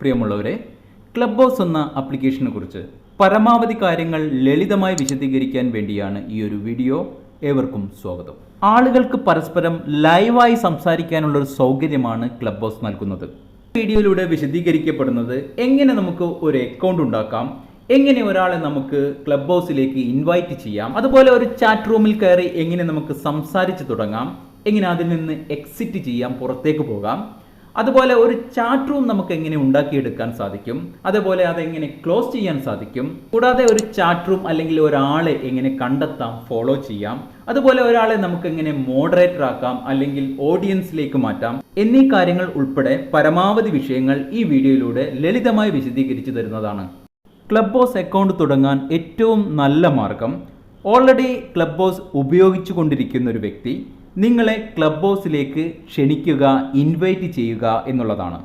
പ്രിയമുള്ളവരെ, club house എന്ന ആപ്ലിക്കേഷനെ കുറിച്ച് പരമാവധി കാര്യങ്ങൾ ലളിതമായി വിശദീകരിക്കാൻ വേണ്ടിയാണ് ഈ ഒരു വീഡിയോ. ഏവർക്കും സ്വാഗതം. ആളുകൾക്ക് പരസ്പരം ലൈവായി സംസാരിക്കാനുള്ള ഒരു സൗകര്യമാണ് ക്ലബ് ഹൗസ് നൽകുന്നത്. വീഡിയോയിലൂടെ വിശദീകരിക്കപ്പെടുന്നത് എങ്ങനെ നമുക്ക് ഒരു അക്കൗണ്ട് ഉണ്ടാക്കാം, എങ്ങനെ ഒരാളെ നമുക്ക് ക്ലബ് ഹൗസിലേക്ക് ഇൻവൈറ്റ് ചെയ്യാം, അതുപോലെ ഒരു ചാറ്റ് റൂമിൽ കയറി എങ്ങനെ നമുക്ക് സംസാരിച്ച് തുടങ്ങാം, എങ്ങനെ അതിൽ നിന്ന് എക്സിറ്റ് ചെയ്യാം, പുറത്തേക്ക് പോകാം, അതുപോലെ ഒരു ചാറ്റ് റൂം നമുക്ക് എങ്ങനെ ഉണ്ടാക്കിയെടുക്കാൻ സാധിക്കും, അതുപോലെ അതെങ്ങനെ ക്ലോസ് ചെയ്യാൻ സാധിക്കും, കൂടാതെ ഒരു ചാറ്റ് റൂം അല്ലെങ്കിൽ ഒരാളെ എങ്ങനെ കണ്ടെത്താം, ഫോളോ ചെയ്യാം, അതുപോലെ ഒരാളെ നമുക്ക് എങ്ങനെ മോഡറേറ്റർ ആക്കാം അല്ലെങ്കിൽ ഓഡിയൻസിലേക്ക് മാറ്റാം എന്നീ കാര്യങ്ങൾ ഉൾപ്പെടെ പരമാവധി വിഷയങ്ങൾ ഈ വീഡിയോയിലൂടെ ലളിതമായി വിശദീകരിച്ചു തരുന്നതാണ്. ക്ലബ് ഹൗസ് അക്കൗണ്ട് തുടങ്ങാൻ ഏറ്റവും നല്ല മാർഗം, ഓൾറെഡി ക്ലബ് ഹൗസ് ഉപയോഗിച്ചു കൊണ്ടിരിക്കുന്ന ഒരു വ്യക്തി നിങ്ങളെ ക്ലബ് ഹൗസിലേക്ക് ക്ഷണിക്കുക, ഇൻവൈറ്റ് ചെയ്യുക എന്നുള്ളതാണ്.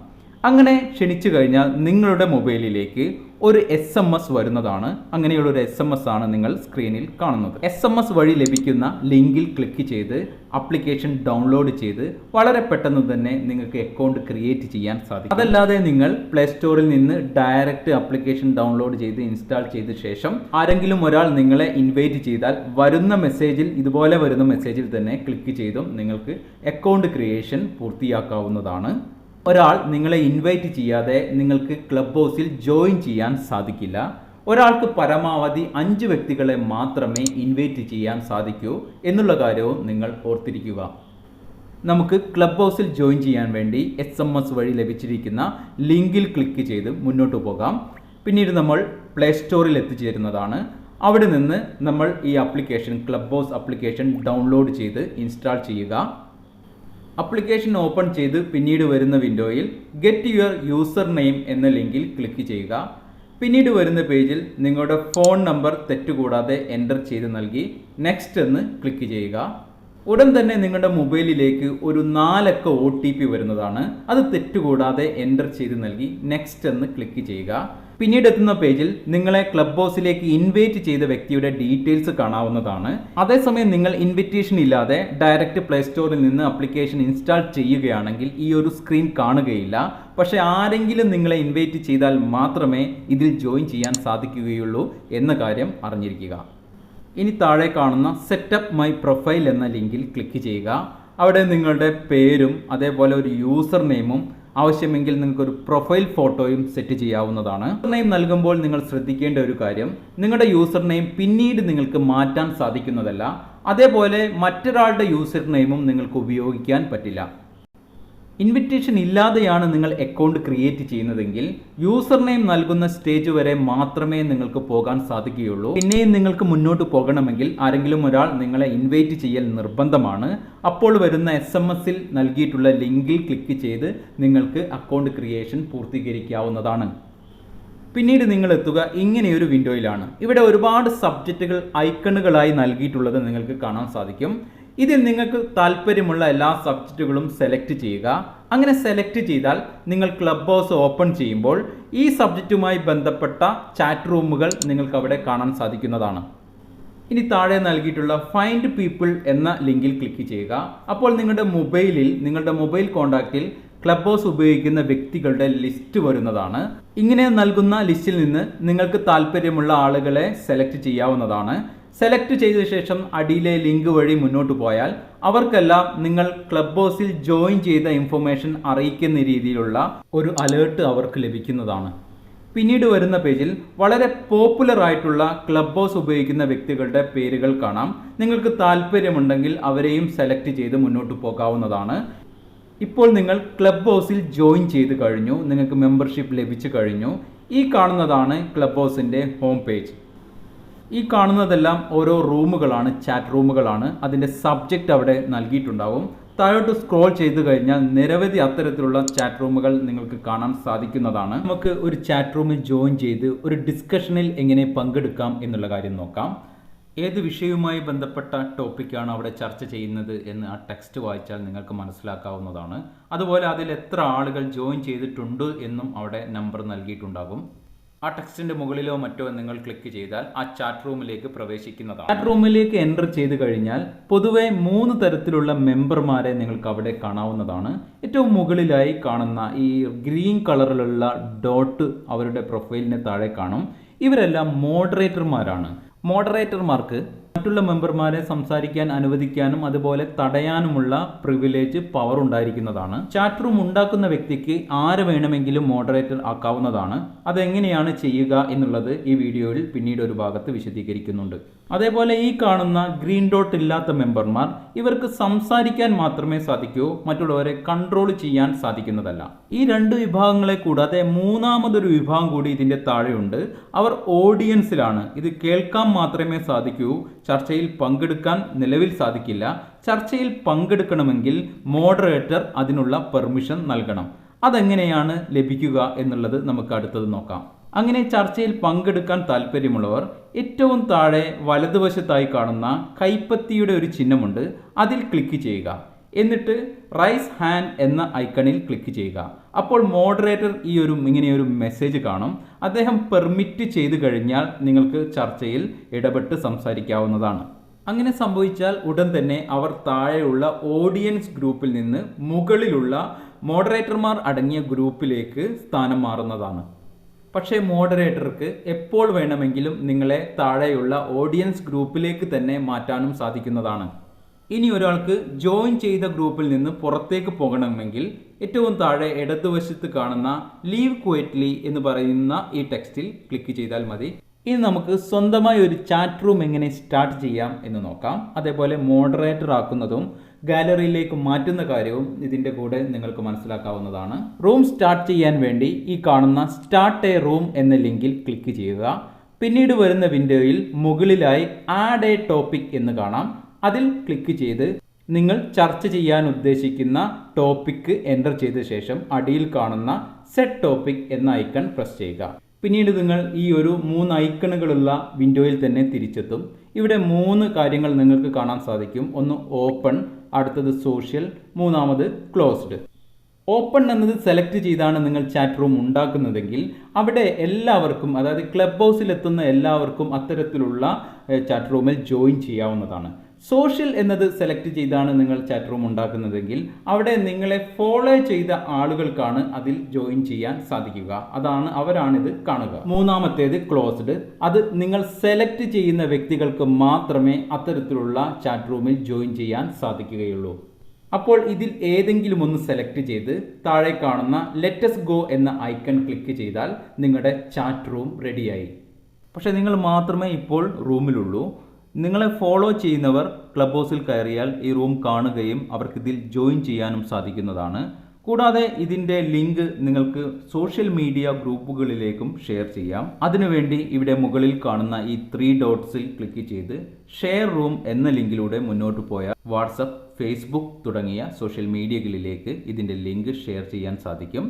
അങ്ങനെ ക്ഷണിച്ചു കഴിഞ്ഞാൽ നിങ്ങളുടെ മൊബൈലിലേക്ക് ഒരു SMS വരുന്നതാണ്. അങ്ങനെയുള്ള ഒരു SMS ആണ് നിങ്ങൾ സ്ക്രീനിൽ കാണുന്നത്. SMS വഴി ലഭിക്കുന്ന ലിങ്കിൽ ക്ലിക്ക് ചെയ്ത് ആപ്ലിക്കേഷൻ ഡൗൺലോഡ് ചെയ്ത് വളരെ പെട്ടെന്ന് തന്നെ നിങ്ങൾക്ക് അക്കൗണ്ട് ക്രിയേറ്റ് ചെയ്യാൻ സാധിക്കും. അതല്ലാതെ നിങ്ങൾ പ്ലേ സ്റ്റോറിൽ നിന്ന് ഡയറക്റ്റ് ആപ്ലിക്കേഷൻ ഡൗൺലോഡ് ചെയ്ത് ഇൻസ്റ്റാൾ ചെയ്ത ശേഷം ആരെങ്കിലും ഒരാൾ നിങ്ങളെ ഇൻവൈറ്റ് ചെയ്താൽ വരുന്ന മെസ്സേജിൽ, ഇതുപോലെ വരുന്ന മെസ്സേജിൽ തന്നെ ക്ലിക്ക് ചെയ്തും നിങ്ങൾക്ക് അക്കൗണ്ട് ക്രിയേഷൻ പൂർത്തിയാക്കാവുന്നതാണ്. ഒരാൾ നിങ്ങളെ ഇൻവൈറ്റ് ചെയ്യാതെ നിങ്ങൾക്ക് ക്ലബ് ഹൗസിൽ ജോയിൻ ചെയ്യാൻ സാധിക്കില്ല. ഒരാൾക്ക് പരമാവധി 5 വ്യക്തികളെ മാത്രമേ ഇൻവൈറ്റ് ചെയ്യാൻ സാധിക്കൂ എന്നുള്ള കാര്യവും നിങ്ങൾ ഓർത്തിരിക്കുക. നമുക്ക് ക്ലബ് ഹൗസിൽ ജോയിൻ ചെയ്യാൻ വേണ്ടി SMS വഴി ലഭിച്ചിരിക്കുന്ന ലിങ്കിൽ ക്ലിക്ക് ചെയ്ത് മുന്നോട്ട് പോകാം. പിന്നീട് നമ്മൾ പ്ലേ സ്റ്റോറിൽ എത്തിച്ചേരുന്നതാണ്. അവിടെ നിന്ന് നമ്മൾ ഈ application, club house application download ചെയ്ത് ഇൻസ്റ്റാൾ ചെയ്യുക. ആപ്ലിക്കേഷൻ ഓപ്പൺ ചെയ്ത് പിന്നീട് വരുന്ന വിൻഡോയിൽ ഗെറ്റ് യുവർ യൂസർ നെയിം എന്ന ലിങ്കിൽ ക്ലിക്ക് ചെയ്യുക. പിന്നീട് വരുന്ന പേജിൽ നിങ്ങളുടെ ഫോൺ നമ്പർ തെറ്റുകൂടാതെ എൻ്റർ ചെയ്ത് നൽകി നെക്സ്റ്റ് എന്ന് ക്ലിക്ക് ചെയ്യുക. ഉടൻ തന്നെ നിങ്ങളുടെ മൊബൈലിലേക്ക് ഒരു 4 അക്ക OTP വരുന്നതാണ്. അത് തെറ്റുകൂടാതെ എൻ്റർ ചെയ്ത് നൽകി നെക്സ്റ്റ് എന്ന് ക്ലിക്ക് ചെയ്യുക. പിന്നീട് എത്തുന്ന പേജിൽ നിങ്ങളെ ക്ലബ് ഹൗസിലേക്ക് ഇൻവൈറ്റ് ചെയ്ത വ്യക്തിയുടെ ഡീറ്റെയിൽസ് കാണാവുന്നതാണ്. അതേസമയം നിങ്ങൾ ഇൻവിറ്റേഷൻ ഇല്ലാതെ ഡയറക്റ്റ് പ്ലേ സ്റ്റോറിൽ നിന്ന് ആപ്ലിക്കേഷൻ ഇൻസ്റ്റാൾ ചെയ്യുകയാണെങ്കിൽ ഈ ഒരു സ്ക്രീൻ കാണുകയില്ല. പക്ഷേ ആരെങ്കിലും നിങ്ങളെ ഇൻവൈറ്റ് ചെയ്താൽ മാത്രമേ ഇതിൽ ജോയിൻ ചെയ്യാൻ സാധിക്കുകയുള്ളൂ എന്ന കാര്യം അറിഞ്ഞിരിക്കുക. ഇനി താഴെ കാണുന്ന സെറ്റപ്പ് മൈ പ്രൊഫൈൽ എന്ന ലിങ്കിൽ ക്ലിക്ക് ചെയ്യുക. അവിടെ നിങ്ങളുടെ പേരും അതേപോലെ ഒരു യൂസർ നെയിമും ആവശ്യമെങ്കിൽ നിങ്ങൾക്കൊരു പ്രൊഫൈൽ ഫോട്ടോയും സെറ്റ് ചെയ്യാവുന്നതാണ്. യൂസർ നെയിം നൽകുമ്പോൾ നിങ്ങൾ ശ്രദ്ധിക്കേണ്ട ഒരു കാര്യം, നിങ്ങളുടെ യൂസർ നെയിം പിന്നീട് നിങ്ങൾക്ക് മാറ്റാൻ സാധിക്കുന്നതല്ല. അതേപോലെ മറ്റൊരാളുടെ യൂസർ നെയിമും നിങ്ങൾക്ക് ഉപയോഗിക്കാൻ പറ്റില്ല. ഇൻവിറ്റേഷൻ ഇല്ലാതെയാണ് നിങ്ങൾ അക്കൗണ്ട് ക്രിയേറ്റ് ചെയ്യുന്നതെങ്കിൽ യൂസർ നെയിം നൽകുന്ന സ്റ്റേജ് വരെ മാത്രമേ നിങ്ങൾക്ക് പോകാൻ സാധിക്കുകയുള്ളൂ. പിന്നെയും നിങ്ങൾക്ക് മുന്നോട്ട് പോകണമെങ്കിൽ ആരെങ്കിലും ഒരാൾ നിങ്ങളെ ഇൻവൈറ്റ് ചെയ്യൽ നിർബന്ധമാണ്. അപ്പോൾ വരുന്ന SMS-ൽ നൽകിയിട്ടുള്ള ലിങ്കിൽ ക്ലിക്ക് ചെയ്ത് നിങ്ങൾക്ക് അക്കൗണ്ട് ക്രിയേഷൻ പൂർത്തീകരിക്കാവുന്നതാണ്. പിന്നീട് നിങ്ങൾ എത്തുക ഇങ്ങനെയൊരു വിൻഡോയിലാണ്. ഇവിടെ ഒരുപാട് സബ്ജക്റ്റുകൾ ഐക്കണുകളായി നൽകിയിട്ടുള്ളത് നിങ്ങൾക്ക് കാണാൻ സാധിക്കും. ഇതിൽ നിങ്ങൾക്ക് താല്പര്യമുള്ള എല്ലാ സബ്ജക്റ്റുകളും സെലക്ട് ചെയ്യുക. അങ്ങനെ സെലക്ട് ചെയ്താൽ നിങ്ങൾ ക്ലബ് ഹൗസ് ഓപ്പൺ ചെയ്യുമ്പോൾ ഈ സബ്ജക്റ്റുമായി ബന്ധപ്പെട്ട ചാറ്റ് റൂമുകൾ നിങ്ങൾക്ക് അവിടെ കാണാൻ സാധിക്കുന്നതാണ്. ഇനി താഴെ നൽകിയിട്ടുള്ള ഫൈൻഡ് പീപ്പിൾ എന്ന ലിങ്കിൽ ക്ലിക്ക് ചെയ്യുക. അപ്പോൾ നിങ്ങളുടെ മൊബൈൽ കോൺടാക്റ്റിൽ ക്ലബ് ഹൗസ് ഉപയോഗിക്കുന്ന വ്യക്തികളുടെ ലിസ്റ്റ് വരുന്നതാണ്. ഇങ്ങനെ നൽകുന്ന ലിസ്റ്റിൽ നിന്ന് നിങ്ങൾക്ക് താല്പര്യമുള്ള ആളുകളെ സെലക്ട് ചെയ്യാവുന്നതാണ്. സെലക്ട് ചെയ്ത ശേഷം അടിയിലെ ലിങ്ക് വഴി മുന്നോട്ട് പോയാൽ അവർക്കെല്ലാം നിങ്ങൾ ക്ലബ് ഹൗസിൽ ജോയിൻ ചെയ്ത ഇൻഫർമേഷൻ അറിയിക്കുന്ന രീതിയിലുള്ള ഒരു അലേർട്ട് അവർക്ക് ലഭിക്കുന്നതാണ്. പിന്നീട് വരുന്ന പേജിൽ വളരെ പോപ്പുലർ ആയിട്ടുള്ള ക്ലബ് ഹൗസ് ഉപയോഗിക്കുന്ന വ്യക്തികളുടെ പേരുകൾ കാണാം. നിങ്ങൾക്ക് താല്പര്യമുണ്ടെങ്കിൽ അവരെയും സെലക്ട് ചെയ്ത് മുന്നോട്ട് പോകാവുന്നതാണ്. ഇപ്പോൾ നിങ്ങൾ ക്ലബ് ഹൗസിൽ ജോയിൻ ചെയ്ത് കഴിഞ്ഞു, നിങ്ങൾക്ക് മെമ്പർഷിപ്പ് ലഭിച്ചു കഴിഞ്ഞു. ഈ കാണുന്നതാണ് ക്ലബ് ഹൗസിൻ്റെ ഹോം പേജ്. ഈ കാണുന്നതെല്ലാം ഓരോ റൂമുകളാണ്, ചാറ്റ് റൂമുകളാണ്. അതിൻ്റെ സബ്ജക്റ്റ് അവിടെ നൽകിയിട്ടുണ്ടാവും. താഴോട്ട് സ്ക്രോൾ ചെയ്ത് കഴിഞ്ഞാൽ നിരവധി അത്തരത്തിലുള്ള ചാറ്റ് റൂമുകൾ നിങ്ങൾക്ക് കാണാൻ സാധിക്കുന്നതാണ്. നമുക്ക് ഒരു ചാറ്റ് റൂമിൽ ജോയിൻ ചെയ്ത് ഒരു ഡിസ്കഷനിൽ എങ്ങനെ പങ്കെടുക്കാം എന്നുള്ള കാര്യം നോക്കാം. ഏത് വിഷയവുമായി ബന്ധപ്പെട്ട ടോപ്പിക്കാണ് അവിടെ ചർച്ച ചെയ്യുന്നത് എന്ന് ആ ടെക്സ്റ്റ് വായിച്ചാൽ നിങ്ങൾക്ക് മനസ്സിലാക്കാവുന്നതാണ്. അതുപോലെ അതിൽ എത്ര ആളുകൾ ജോയിൻ ചെയ്തിട്ടുണ്ട് എന്നും അവിടെ നമ്പർ നൽകിയിട്ടുണ്ടാകും. ആ ടെക്സ്റ്റിൻ്റെ മുകളിലോ മറ്റോ നിങ്ങൾ ക്ലിക്ക് ചെയ്താൽ ആ ചാറ്റ് റൂമിലേക്ക് പ്രവേശിക്കുന്നതാണ്. ചാറ്റ് റൂമിലേക്ക് എൻ്റർ ചെയ്ത് കഴിഞ്ഞാൽ പൊതുവെ 3 തരത്തിലുള്ള മെമ്പർമാരെ നിങ്ങൾക്ക് അവിടെ കാണാവുന്നതാണ്. ഏറ്റവും മുകളിലായി കാണുന്ന ഈ ഗ്രീൻ കളറിലുള്ള ഡോട്ട് അവരുടെ പ്രൊഫൈലിന് താഴെ കാണും. ഇവരെല്ലാം മോഡറേറ്റർമാരാണ്. മോഡറേറ്റർമാർക്ക് മറ്റുള്ള മെമ്പർമാരെ സംസാരിക്കാൻ അനുവദിക്കാനും അതുപോലെ തടയാനുമുള്ള പ്രിവിലേജ് പവർ ഉണ്ടായിരിക്കുന്നതാണ്. ചാറ്റ് റൂം ഉണ്ടാക്കുന്ന വ്യക്തിക്ക് ആരെ വേണമെങ്കിലും മോഡറേറ്റർ ആക്കാവുന്നതാണ്. അതെങ്ങനെയാണ് ചെയ്യുക എന്നുള്ളത് ഈ വീഡിയോയിൽ പിന്നീട് ഒരു ഭാഗത്ത് വിശദീകരിക്കുന്നുണ്ട്. അതേപോലെ ഈ കാണുന്ന ഗ്രീൻ ഡോട്ട് ഇല്ലാത്ത മെമ്പർമാർ, ഇവർക്ക് സംസാരിക്കാൻ മാത്രമേ സാധിക്കൂ, മറ്റുള്ളവരെ കൺട്രോൾ ചെയ്യാൻ സാധിക്കുന്നതല്ല. ഈ 2 വിഭാഗങ്ങളെ കൂടാതെ മൂന്നാമതൊരു വിഭാഗം കൂടി ഇതിൻ്റെ താഴെയുണ്ട്. അവർ ഓഡിയൻസിലാണ്. ഇത് കേൾക്കാൻ മാത്രമേ സാധിക്കൂ, ചർച്ചയിൽ പങ്കെടുക്കാൻ നിലവിൽ സാധിക്കില്ല. ചർച്ചയിൽ പങ്കെടുക്കണമെങ്കിൽ മോഡറേറ്റർ അതിനുള്ള പെർമിഷൻ നൽകണം. അതെങ്ങനെയാണ് ലഭിക്കുക എന്നുള്ളത് നമുക്ക് അടുത്തത് നോക്കാം. അങ്ങനെ ചർച്ചയിൽ പങ്കെടുക്കാൻ താല്പര്യമുള്ളവർ ഏറ്റവും താഴെ വലതുവശത്തായി കാണുന്ന കൈപ്പത്തിയുടെ ഒരു ചിഹ്നമുണ്ട്, അതിൽ ക്ലിക്ക് ചെയ്യുക. എന്നിട്ട് റൈസ് ഹാൻഡ് എന്ന ഐക്കണിൽ ക്ലിക്ക് ചെയ്യുക. അപ്പോൾ മോഡറേറ്റർ ഇങ്ങനെയൊരു മെസ്സേജ് കാണും. അദ്ദേഹം പെർമിറ്റ് ചെയ്തു കഴിഞ്ഞാൽ നിങ്ങൾക്ക് ചർച്ചയിൽ ഇടപെട്ട് സംസാരിക്കാവുന്നതാണ്. അങ്ങനെ സംഭവിച്ചാൽ ഉടൻ തന്നെ അവർ താഴെയുള്ള ഓഡിയൻസ് ഗ്രൂപ്പിൽ നിന്ന് മുകളിലുള്ള മോഡറേറ്റർമാർ അടങ്ങിയ ഗ്രൂപ്പിലേക്ക് സ്ഥാനം മാറുന്നതാണ്. പക്ഷേ മോഡറേറ്റർക്ക് എപ്പോൾ വേണമെങ്കിലും നിങ്ങളെ താഴെയുള്ള ഓഡിയൻസ് ഗ്രൂപ്പിലേക്ക് തന്നെ മാറ്റാനും സാധിക്കുന്നതാണ്. ഇനി ഒരാൾക്ക് ജോയിൻ ചെയ്ത ഗ്രൂപ്പിൽ നിന്ന് പുറത്തേക്ക് പോകണമെങ്കിൽ ഏറ്റവും താഴെ ഇടതുവശത്ത് കാണുന്ന ലീവ് ക്വയറ്റ്ലി എന്ന് പറയുന്ന ഈ ടെക്സ്റ്റിൽ ക്ലിക്ക് ചെയ്താൽ മതി. ഇനി നമുക്ക് സ്വന്തമായി ഒരു ചാറ്റ് റൂം എങ്ങനെ സ്റ്റാർട്ട് ചെയ്യാം എന്ന് നോക്കാം. അതേപോലെ മോഡറേറ്റർ ആക്കുന്നതും ഗാലറിയിലേക്ക് മാറ്റുന്ന കാര്യവും ഇതിൻ്റെ കൂടെ നിങ്ങൾക്ക് മനസ്സിലാക്കാവുന്നതാണ്. റൂം സ്റ്റാർട്ട് ചെയ്യാൻ വേണ്ടി ഈ കാണുന്ന സ്റ്റാർട്ട് എ റൂം എന്ന ലിങ്കിൽ ക്ലിക്ക് ചെയ്യുക. പിന്നീട് വരുന്ന വിൻഡോയിൽ മുകളിലായി ആഡ് എ ടോപ്പിക് എന്ന് കാണാം. അതിൽ ക്ലിക്ക് ചെയ്ത് നിങ്ങൾ ചർച്ച ചെയ്യാൻ ഉദ്ദേശിക്കുന്ന ടോപ്പിക്ക് എൻ്റർ ചെയ്ത ശേഷം അടിയിൽ കാണുന്ന സെറ്റ് ടോപ്പിക് എന്ന ഐക്കൺ പ്രസ് ചെയ്യുക. പിന്നീട് നിങ്ങൾ ഈ ഒരു 3 ഐക്കണുകളുള്ള വിൻഡോയിൽ തന്നെ തിരിച്ചെത്തും. ഇവിടെ 3 കാര്യങ്ങൾ നിങ്ങൾക്ക് കാണാൻ സാധിക്കും. ഒന്ന് ഓപ്പൺ, അടുത്തത് സോഷ്യൽ, മൂന്നാമത് ക്ലോസ്ഡ്. ഓപ്പൺ എന്നത് സെലക്ട് ചെയ്താണ് നിങ്ങൾ ചാറ്റ് റൂം ഉണ്ടാക്കുന്നതെങ്കിൽ അവിടെ എല്ലാവർക്കും, അതായത് ക്ലബ് ഹൗസിൽ എത്തുന്ന എല്ലാവർക്കും അത്തരത്തിലുള്ള ചാറ്റ് റൂമിൽ ജോയിൻ ചെയ്യാവുന്നതാണ്. സോഷ്യൽ എന്നത് സെലക്ട് ചെയ്താണ് നിങ്ങൾ ചാറ്റ് റൂം ഉണ്ടാക്കുന്നതെങ്കിൽ അവിടെ നിങ്ങളെ ഫോളോ ചെയ്ത ആളുകൾക്കാണ് അതിൽ ജോയിൻ ചെയ്യാൻ സാധിക്കുക. അവരാണിത് കാണുക. മൂന്നാമത്തേത് ക്ലോസ്ഡ്. അത് നിങ്ങൾ സെലക്ട് ചെയ്യുന്ന വ്യക്തികൾക്ക് മാത്രമേ അത്തരത്തിലുള്ള ചാറ്റ് റൂമിൽ ജോയിൻ ചെയ്യാൻ സാധിക്കുകയുള്ളൂ. അപ്പോൾ ഇതിൽ ഏതെങ്കിലും ഒന്ന് സെലക്ട് ചെയ്ത് താഴെ കാണുന്ന ലെറ്റസ് ഗോ എന്ന ഐക്കൺ ക്ലിക്ക് ചെയ്താൽ നിങ്ങളുടെ ചാറ്റ് റൂം റെഡിയായി. പക്ഷേ നിങ്ങൾ മാത്രമേ ഇപ്പോൾ റൂമിലുള്ളൂ. നിങ്ങളെ ഫോളോ ചെയ്യുന്നവർ ക്ലബ് ഹൗസിൽ കയറിയാൽ ഈ റൂം കാണുകയും അവർക്കിതിൽ ജോയിൻ ചെയ്യാനും സാധിക്കുന്നതാണ്. കൂടാതെ ഇതിൻ്റെ ലിങ്ക് നിങ്ങൾക്ക് സോഷ്യൽ മീഡിയ ഗ്രൂപ്പുകളിലേക്കും ഷെയർ ചെയ്യാം. അതിനുവേണ്ടി ഇവിടെ മുകളിൽ കാണുന്ന ഈ 3 ഡോട്ട്സിൽ ക്ലിക്ക് ചെയ്ത് ഷെയർ റൂം എന്ന ലിങ്കിലൂടെ മുന്നോട്ട് പോയാൽ വാട്സപ്പ്, ഫേസ്ബുക്ക് തുടങ്ങിയ സോഷ്യൽ മീഡിയകളിലേക്ക് ഇതിൻ്റെ ലിങ്ക് ഷെയർ ചെയ്യാൻ സാധിക്കും.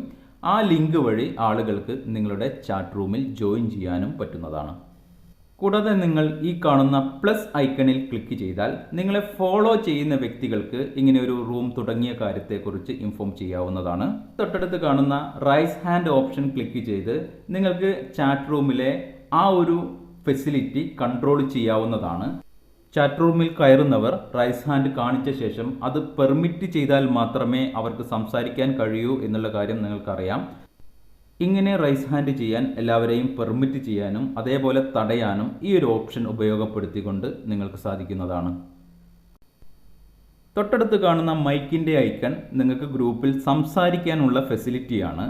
ആ ലിങ്ക് വഴി ആളുകൾക്ക് നിങ്ങളുടെ ചാറ്റ് റൂമിൽ ജോയിൻ ചെയ്യാനും പറ്റുന്നതാണ്. കൂടാതെ നിങ്ങൾ ഈ കാണുന്ന പ്ലസ് ഐക്കണിൽ ക്ലിക്ക് ചെയ്താൽ നിങ്ങളെ ഫോളോ ചെയ്യുന്ന വ്യക്തികൾക്ക് ഇങ്ങനെ ഒരു റൂം തുടങ്ങിയ കാര്യത്തെക്കുറിച്ച് ഇൻഫോം ചെയ്യാവുന്നതാണ്. തൊട്ടടുത്ത് കാണുന്ന റൈസ് ഹാൻഡ് ഓപ്ഷൻ ക്ലിക്ക് ചെയ്ത് നിങ്ങൾക്ക് ചാറ്റ് റൂമിലെ ആ ഒരു ഫെസിലിറ്റി കൺട്രോൾ ചെയ്യാവുന്നതാണ്. ചാറ്റ് റൂമിൽ കയറുന്നവർ റൈസ് ഹാൻഡ് കാണിച്ച ശേഷം അത് പെർമിറ്റ് ചെയ്താൽ മാത്രമേ അവർക്ക് സംസാരിക്കാൻ കഴിയൂ എന്നുള്ള കാര്യം നിങ്ങൾക്കറിയാം. ഇങ്ങനെ റൈസ് ഹാൻഡ് ചെയ്യാൻ എല്ലാവരെയും പെർമിറ്റ് ചെയ്യാനും അതേപോലെ തടയാനും ഈ ഒരു ഓപ്ഷൻ ഉപയോഗപ്പെടുത്തിക്കൊണ്ട് നിങ്ങൾക്ക് സാധിക്കുന്നതാണ്. തൊട്ടടുത്ത് കാണുന്ന മൈക്കിൻ്റെ ഐക്കൺ നിങ്ങൾക്ക് ഗ്രൂപ്പിൽ സംസാരിക്കാനുള്ള ഫെസിലിറ്റിയാണ്.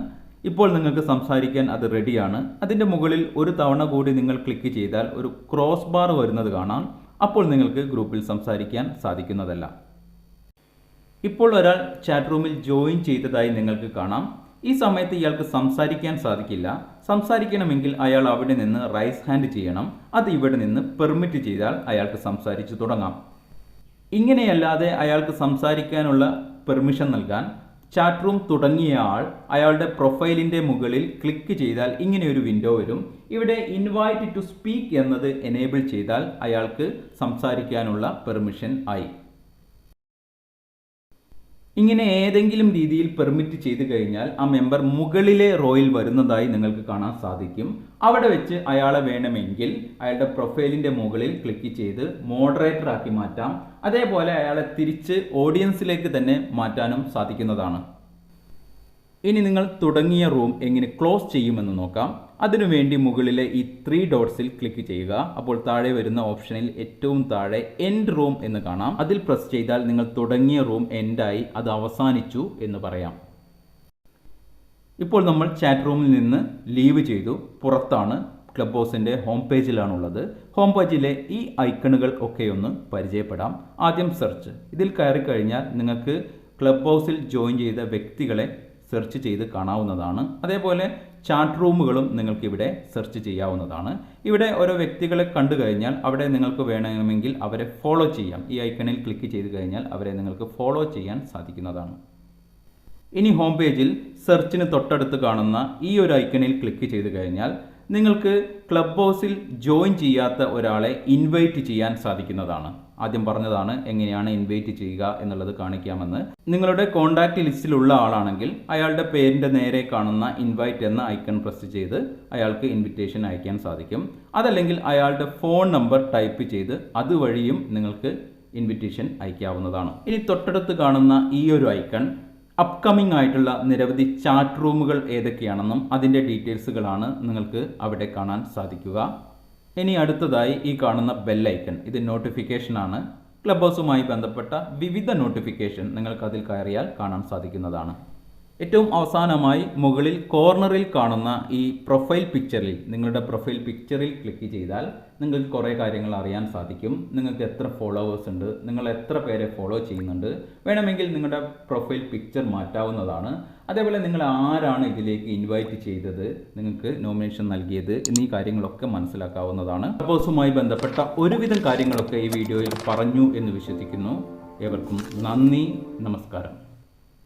ഇപ്പോൾ നിങ്ങൾക്ക് സംസാരിക്കാൻ അത് റെഡിയാണ്. അതിൻ്റെ മുകളിൽ ഒരു തവണ കൂടി നിങ്ങൾ ക്ലിക്ക് ചെയ്താൽ ഒരു ക്രോസ് ബാർ വരുന്നത് കാണാം. അപ്പോൾ നിങ്ങൾക്ക് ഗ്രൂപ്പിൽ സംസാരിക്കാൻ സാധിക്കുന്നതല്ല. ഇപ്പോൾ ഒരാൾ ചാറ്റ് റൂമിൽ ജോയിൻ ചെയ്തതായി നിങ്ങൾക്ക് കാണാം. ഈ സമയത്ത് ഇയാൾക്ക് സംസാരിക്കാൻ സാധിക്കില്ല. സംസാരിക്കണമെങ്കിൽ അയാൾ അവിടെ നിന്ന് റൈസ് ഹാൻഡ് ചെയ്യണം. അത് ഇവിടെ നിന്ന് പെർമിറ്റ് ചെയ്താൽ അയാൾക്ക് സംസാരിച്ചു തുടങ്ങാം. ഇങ്ങനെയല്ലാതെ അയാൾക്ക് സംസാരിക്കാനുള്ള പെർമിഷൻ നൽകാൻ ചാറ്റ് റൂം തുടങ്ങിയ ആൾ അയാളുടെ പ്രൊഫൈലിൻ്റെ മുകളിൽ ക്ലിക്ക് ചെയ്താൽ ഇങ്ങനെയൊരു വിൻഡോ വരും. ഇവിടെ ഇൻവൈറ്റ് ടു സ്പീക്ക് എന്നത് എനേബിൾ ചെയ്താൽ അയാൾക്ക് സംസാരിക്കാനുള്ള പെർമിഷൻ ആയി. ഇങ്ങനെ ഏതെങ്കിലും രീതിയിൽ പെർമിറ്റ് ചെയ്തു കഴിഞ്ഞാൽ ആ മെമ്പർ മുകളിലെ റോയിൽ വരുന്നതായി നിങ്ങൾക്ക് കാണാൻ സാധിക്കും. അവിടെ വെച്ച് അയാളെ വേണമെങ്കിൽ അയാളുടെ പ്രൊഫൈലിന്റെ മുകളിൽ ക്ലിക്ക് ചെയ്ത് മോഡറേറ്റർ ആക്കി മാറ്റാം. അതേപോലെ അയാളെ തിരിച്ച് ഓഡിയൻസിലേക്ക് തന്നെ മാറ്റാനും സാധിക്കുന്നതാണ്. ഇനി നിങ്ങൾ തുടങ്ങിയ റൂം എങ്ങനെ ക്ലോസ് ചെയ്യുമെന്ന് നോക്കാം. അതിനുവേണ്ടി മുകളിലെ ഈ 3 ഡോട്ട്സിൽ ക്ലിക്ക് ചെയ്യുക. അപ്പോൾ താഴെ വരുന്ന ഓപ്ഷനിൽ ഏറ്റവും താഴെ എൻഡ് റൂം എന്ന് കാണാം. അതിൽ പ്രസ് ചെയ്താൽ നിങ്ങൾ തുടങ്ങിയ റൂം എൻഡായി, അത് അവസാനിച്ചു എന്ന് പറയാം. ഇപ്പോൾ നമ്മൾ ചാറ്റ് റൂമിൽ നിന്ന് ലീവ് ചെയ്തു, പുറത്താണ്, ക്ലബ് ഹൗസിൻ്റെ ഹോം പേജിലാണുള്ളത്. ഹോം പേജിലെ ഈ ഐക്കണുകൾ ഒക്കെ ഒന്ന് പരിചയപ്പെടാം. ആദ്യം സെർച്ച്. ഇതിൽ കയറി കഴിഞ്ഞാൽ നിങ്ങൾക്ക് ക്ലബ് ഹൗസിൽ ജോയിൻ ചെയ്ത വ്യക്തികളെ സെർച്ച് ചെയ്ത് കാണാവുന്നതാണ്. അതേപോലെ ചാറ്റ് റൂമുകളും നിങ്ങൾക്ക് ഇവിടെ സെർച്ച് ചെയ്യാവുന്നതാണ്. ഇവിടെ ഓരോ വ്യക്തികളെ കണ്ടു കഴിഞ്ഞാൽ അവിടെ നിങ്ങൾക്ക് വേണമെങ്കിൽ അവരെ ഫോളോ ചെയ്യാം. ഈ ഐക്കണിൽ ക്ലിക്ക് ചെയ്ത് കഴിഞ്ഞാൽ അവരെ നിങ്ങൾക്ക് ഫോളോ ചെയ്യാൻ സാധിക്കുന്നതാണ്. ഇനി ഹോം പേജിൽ സെർച്ചിന് തൊട്ടടുത്ത് കാണുന്ന ഈ ഒരു ഐക്കണിൽ ക്ലിക്ക് ചെയ്ത് കഴിഞ്ഞാൽ നിങ്ങൾക്ക് ക്ലബ് ഹൗസിൽ ജോയിൻ ചെയ്യാത്ത ഒരാളെ ഇൻവൈറ്റ് ചെയ്യാൻ സാധിക്കുന്നതാണ്. ആദ്യം പറഞ്ഞതാണ് എങ്ങനെയാണ് ഇൻവൈറ്റ് ചെയ്യുക എന്നുള്ളത് കാണിക്കാമെന്ന്. നിങ്ങളുടെ കോൺടാക്റ്റ് ലിസ്റ്റിലുള്ള ആളാണെങ്കിൽ അയാളുടെ പേരിൻ്റെ നേരെ കാണുന്ന ഇൻവൈറ്റ് എന്ന ഐക്കൺ പ്രസ് ചെയ്ത് അയാൾക്ക് ഇൻവിറ്റേഷൻ അയക്കാൻ സാധിക്കും. അതല്ലെങ്കിൽ അയാളുടെ ഫോൺ നമ്പർ ടൈപ്പ് ചെയ്ത് അതുവഴിയും നിങ്ങൾക്ക് ഇൻവിറ്റേഷൻ അയക്കാവുന്നതാണ്. ഇനി തൊട്ടടുത്ത് കാണുന്ന ഈ ഒരു ഐക്കൺ അപ്കമിംഗ് ആയിട്ടുള്ള നിരവധി ചാറ്റ് റൂമുകൾ ഏതൊക്കെയാണെന്നും അതിൻ്റെ ഡീറ്റെയിൽസുകളാണ് നിങ്ങൾക്ക് അവിടെ കാണാൻ സാധിക്കുക. ഇനി അടുത്തതായി ഈ കാണുന്ന ബെൽ ഐക്കൺ, ഇത് നോട്ടിഫിക്കേഷൻ ആണ്. ക്ലബ് ഹൗസുമായി ബന്ധപ്പെട്ട വിവിധ നോട്ടിഫിക്കേഷൻ നിങ്ങൾക്ക് അതിൽ കയറിയാൽ കാണാൻ സാധിക്കുന്നതാണ്. ഏറ്റവും അവസാനമായി മുകളിൽ കോർണറിൽ കാണുന്ന ഈ പ്രൊഫൈൽ പിക്ചറിൽ, നിങ്ങളുടെ പ്രൊഫൈൽ പിക്ചറിൽ ക്ലിക്ക് ചെയ്താൽ നിങ്ങൾക്ക് കുറേ കാര്യങ്ങൾ അറിയാൻ സാധിക്കും. നിങ്ങൾക്ക് എത്ര ഫോളോവേഴ്സ് ഉണ്ട്, നിങ്ങൾ എത്ര പേരെ ഫോളോ ചെയ്യുന്നുണ്ട്, വേണമെങ്കിൽ നിങ്ങളുടെ പ്രൊഫൈൽ പിക്ചർ മാറ്റാവുന്നതാണ്. അതേപോലെ നിങ്ങൾ ആരാണ് ഇതിലേക്ക് ഇൻവൈറ്റ് ചെയ്തത്, നിങ്ങൾക്ക് നോമിനേഷൻ നൽകിയത് എന്നീ കാര്യങ്ങളൊക്കെ മനസ്സിലാക്കാവുന്നതാണ്. ക്ലബ് ഹൗസുമായി ബന്ധപ്പെട്ട ഒരുവിധം കാര്യങ്ങളൊക്കെ ഈ വീഡിയോയിൽ പറഞ്ഞു എന്ന് വിശ്വസിക്കുന്നു. ഏവർക്കും നന്ദി, നമസ്കാരം.